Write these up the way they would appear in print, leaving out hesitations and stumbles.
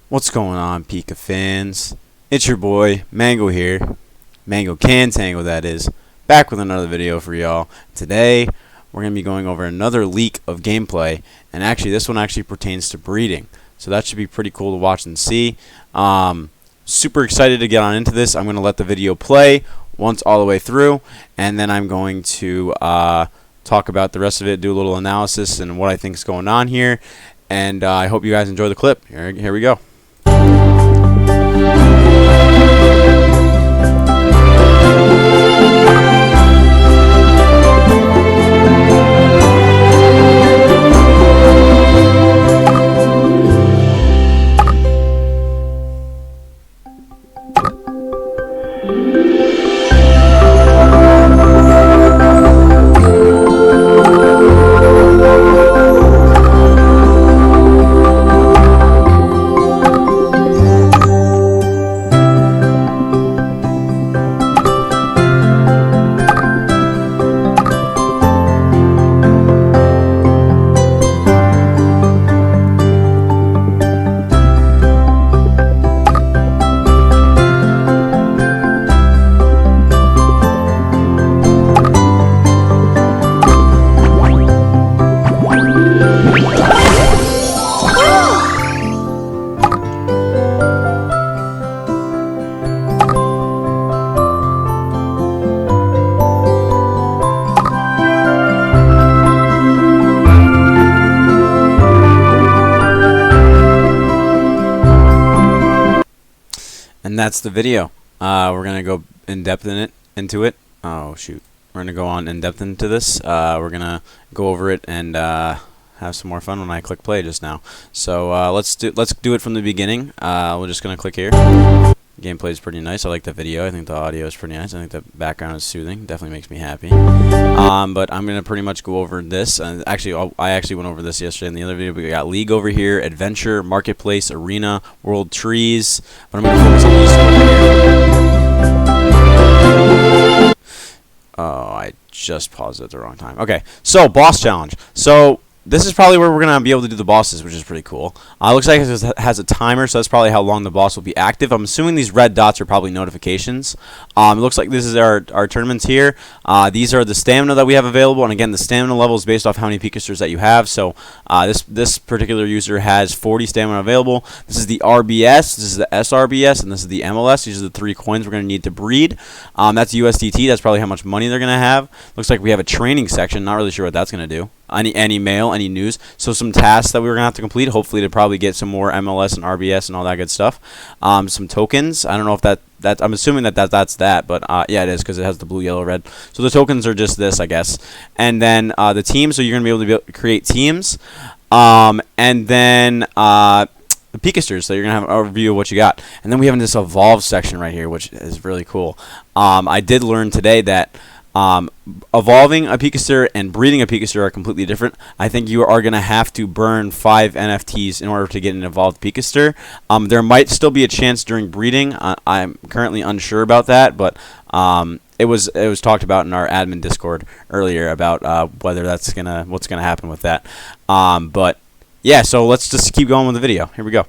What's going on, Pika fans? It's your boy, Mango here. Mango Can Tango, that is. Back with another video for y'all. Today, we're going to be going over another leak of gameplay. And actually, this one actually pertains to breeding. So that should be pretty cool to watch and see. Super excited to get on into this. I'm going to let the video play once all the way through. And then I'm going to talk about the rest of it, do a little analysis and what I think is going on here. And I hope you guys enjoy the clip. Here we go. And that's the video. We're gonna go in depth into it. Oh shoot, we're gonna go on in depth into this. We're gonna go over it and have some more fun when I click play just now. So let's do it from the beginning. We're just gonna click here. Gameplay is pretty nice. I like the video. I think the audio is pretty nice. I think the background is soothing. Definitely makes me happy. But I'm gonna pretty much go over this. Actually, I actually went over this yesterday in the other video. We got League over here, Adventure, Marketplace, Arena, World Trees. But I'm gonna focus on these over here. Oh, I just paused it at the wrong time. Okay, so boss challenge. So this is probably where we're going to be able to do the bosses, which is pretty cool. Looks like it has a timer, so that's probably how long the boss will be active. I'm assuming these red dots are probably notifications. It looks like this is our tournaments here. These are the stamina that we have available, and again, the stamina level is based off how many Pikasters that you have. So this particular user has 40 stamina available. This is the RBS, this is the SRBS, and this is the MLS. These are the 3 coins we're going to need to breed. That's USDT. That's probably how much money they're going to have. Looks like we have a training section. Not really sure what that's going to do. Any mail, any news. So some tasks that we were going to have to complete, hopefully to probably get some more MLS and RBS and all that good stuff. Some tokens. I don't know if that I'm assuming that's that, but yeah, it is because it has the blue, yellow, red. So the tokens are just this, I guess. And then the teams, so you're going to be able to create teams. And then the Pikasters, so you're going to have an overview of what you got. And then we have this evolve section right here, which is really cool. I did learn today that evolving a Pikaster and breeding a Pikaster are completely different. I think you are going to have to burn 5 NFTs in order to get an evolved Pikaster. There might still be a chance during breeding. I'm currently unsure about that, but it was talked about in our admin Discord earlier about whether what's gonna happen with that. But yeah, so let's just keep going with the video. Here we go.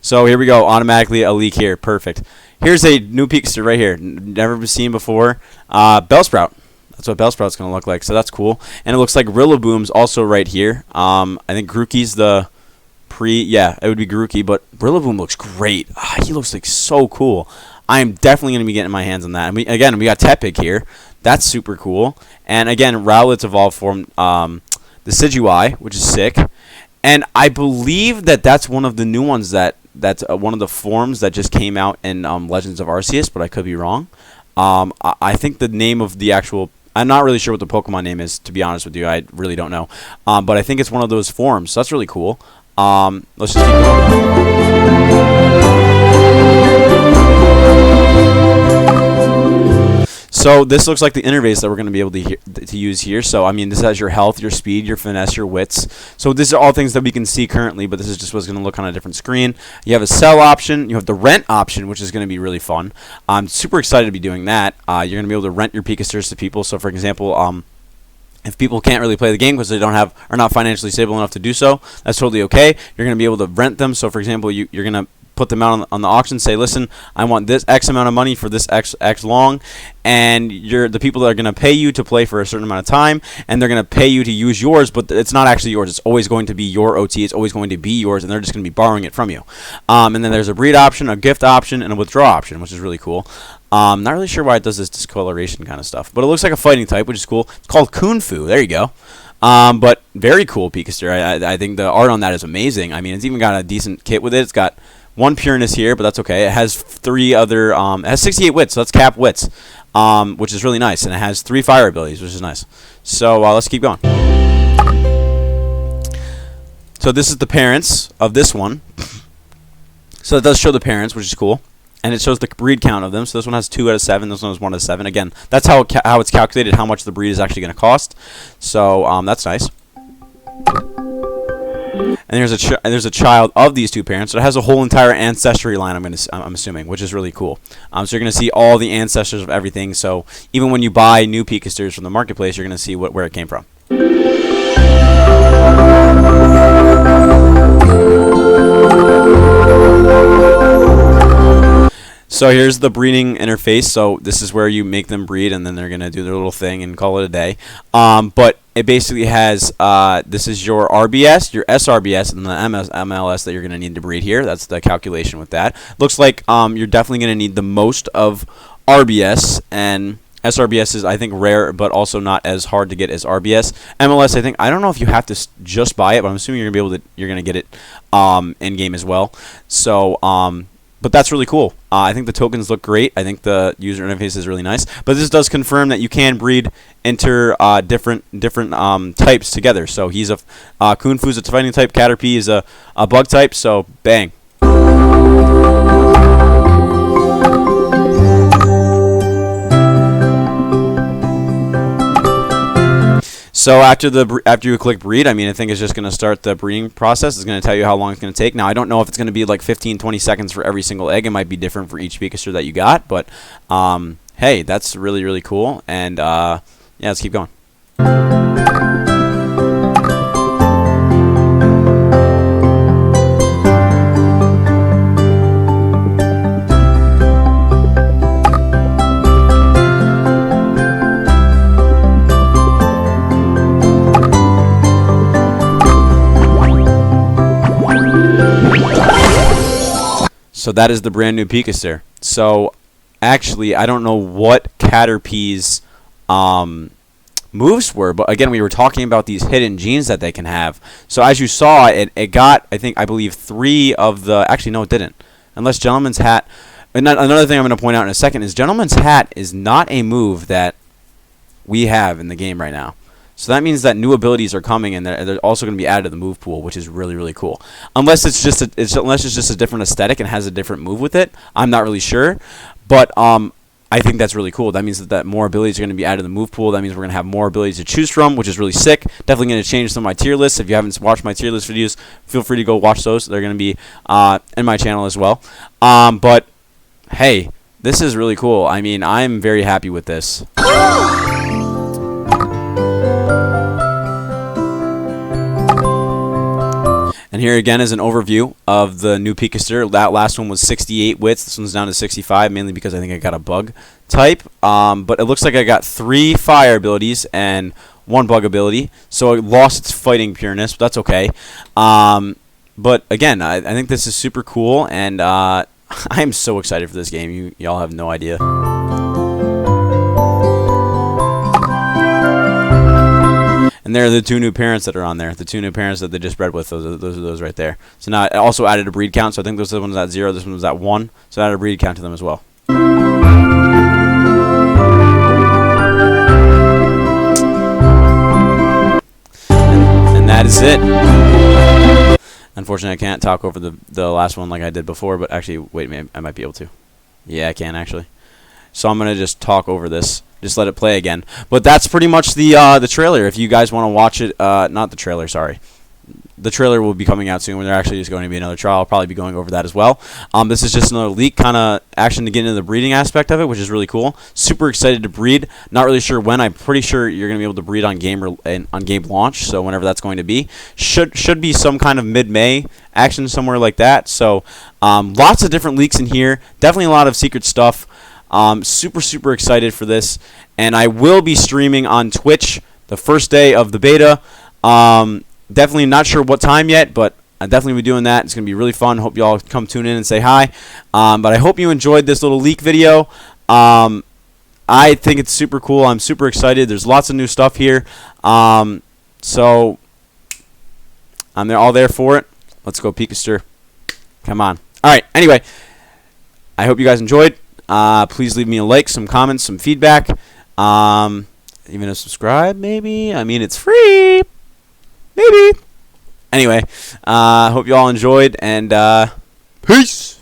So here we go. Automatically a leak here. Perfect. Here's a new Pikaster right here. Never been seen before. Bellsprout. That's what Bellsprout's going to look like. So that's cool. And it looks like Rillaboom's also right here. I think Grookey's the yeah, it would be Grookey. But Rillaboom looks great. He looks like so cool. I am definitely going to be getting my hands on that. And we got Tepig here. That's super cool. And again, Rowlet's evolved form. The Sidgewai, which is sick. And I believe that's one of the new ones that's one of the forms that just came out in Legends of Arceus, but I could be wrong. I think the name of the actual... I'm not really sure what the Pokemon name is, to be honest with you. I really don't know. But I think it's one of those forms, so that's really cool. Let's just keep going. So this looks like the interface that we're going to be able to use here. So I mean, this has your health, your speed, your finesse, your wits. So these are all things that we can see currently, but this is just what's going to look on a different screen. You have a sell option. You have the rent option, which is going to be really fun. I'm super excited to be doing that. You're going to be able to rent your Pikasters to people. So for example, If people can't really play the game because they are not financially stable enough to do so, that's totally okay. You're going to be able to rent them. So, for example, you're going to put them out on the auction. Say, listen, I want this X amount of money for this X long, and the people that are going to pay you to play for a certain amount of time, and they're going to pay you to use yours, but it's not actually yours. It's always going to be your OT. It's always going to be yours, and they're just going to be borrowing it from you. And then there's a breed option, a gift option, and a withdraw option, which is really cool. Not really sure why it does this discoloration kind of stuff, but it looks like a fighting type, which is cool. It's called Kung Fu. There you go. But very cool Pikaster. I think the art on that is amazing. I mean, it's even got a decent kit with it. It's got one pureness here, but that's okay. It has 3 other, it has 68 wits, so that's cap wits, which is really nice. And it has 3 fire abilities, which is nice. So let's keep going. So this is the parents of this one. So it does show the parents, which is cool. And it shows the breed count of them. So this one has 2 out of 7. This one has 1 out of 7. Again, that's how it's calculated, how much the breed is actually going to cost. So that's nice. And there's a child of these 2 parents. So it has a whole entire ancestry line. I'm assuming, which is really cool. So you're going to see all the ancestors of everything. So even when you buy new Pikasters from the marketplace, you're going to see where it came from. So here's the breeding interface. So this is where you make them breed, and then they're going to do their little thing and call it a day. But it basically has, this is your RBS, your SRBS, and the MLS that you're going to need to breed here. That's the calculation with that. Looks like you're definitely going to need the most of RBS, and SRBS is, I think, rare, but also not as hard to get as RBS. MLS, I don't know if you have to just buy it, but I'm assuming you're going to get it in game as well. So, but that's really cool. I think the tokens look great. I think the user interface is really nice. But this does confirm that you can breed different types together. So he's a Kung Fu's a fighting type. Caterpie is a bug type. So bang. So after you click breed, I think it's just going to start the breeding process. It's going to tell you how long it's going to take. Now, I don't know if it's going to be like 15, 20 seconds for every single egg. It might be different for each Pikaster that you got. But, hey, that's really, really cool. And, yeah, let's keep going. So that is the brand new Pikaster. So actually, I don't know what Caterpie's moves were, but again, we were talking about these hidden genes that they can have. So as you saw, it got, I believe 3 of the, actually no, it didn't. Unless Gentleman's Hat. Another thing I'm going to point out in a second is Gentleman's Hat is not a move that we have in the game right now. So that means that new abilities are coming, and they're also going to be added to the move pool, which is really, really cool. Unless it's just a different aesthetic and has a different move with it, I'm not really sure. But I think that's really cool. That means that more abilities are going to be added to the move pool. That means we're going to have more abilities to choose from, which is really sick. Definitely going to change some of my tier lists. If you haven't watched my tier list videos, feel free to go watch those. They're going to be in my channel as well. But hey, this is really cool. I'm very happy with this. And here again is an overview of the new Pikaster. That last one was 68 wits. This one's down to 65, mainly because I think I got a bug type. But it looks like I got 3 fire abilities and 1 bug ability. So it lost its fighting pureness, but that's okay. But again, I think this is super cool, and I'm so excited for this game. Y'all have no idea. And there are the 2 new parents that are on there. The 2 new parents that they just bred with. Those are those right there. So now it also added a breed count. So I think this one's at 0. This one was at 1. So I added a breed count to them as well. And that is it. Unfortunately, I can't talk over the last one like I did before. But actually, wait a minute. I might be able to. Yeah, I can actually. So I'm going to just talk over this. Just let it play again. But that's pretty much the trailer. If you guys want to watch it, not the trailer, sorry. the trailer will be coming out soon when there actually is going to be another trial. I'll probably be going over that as well. This is just another leak kind of action to get into the breeding aspect of it, which is really cool. Super excited to breed. Not really sure when. I'm pretty sure you're going to be able to breed on game on game launch, so whenever that's going to be. Should be some kind of mid-May action somewhere like that. So lots of different leaks in here. Definitely a lot of secret stuff. Super excited for this, and I will be streaming on Twitch the first day of the beta. Definitely not sure what time yet, but I'll definitely be doing that. It's going to be really fun. Hope you all come tune in and say hi. But I hope you enjoyed this little leak video. I think it's super cool. I'm super excited. There's lots of new stuff here. So I'm all there for it. Let's go, Pikaster. Come on. All right. Anyway, I hope you guys enjoyed. Please leave me a like, some comments, some feedback. Even a subscribe, maybe. I mean, it's free. Maybe. Anyway, hope you all enjoyed, and peace.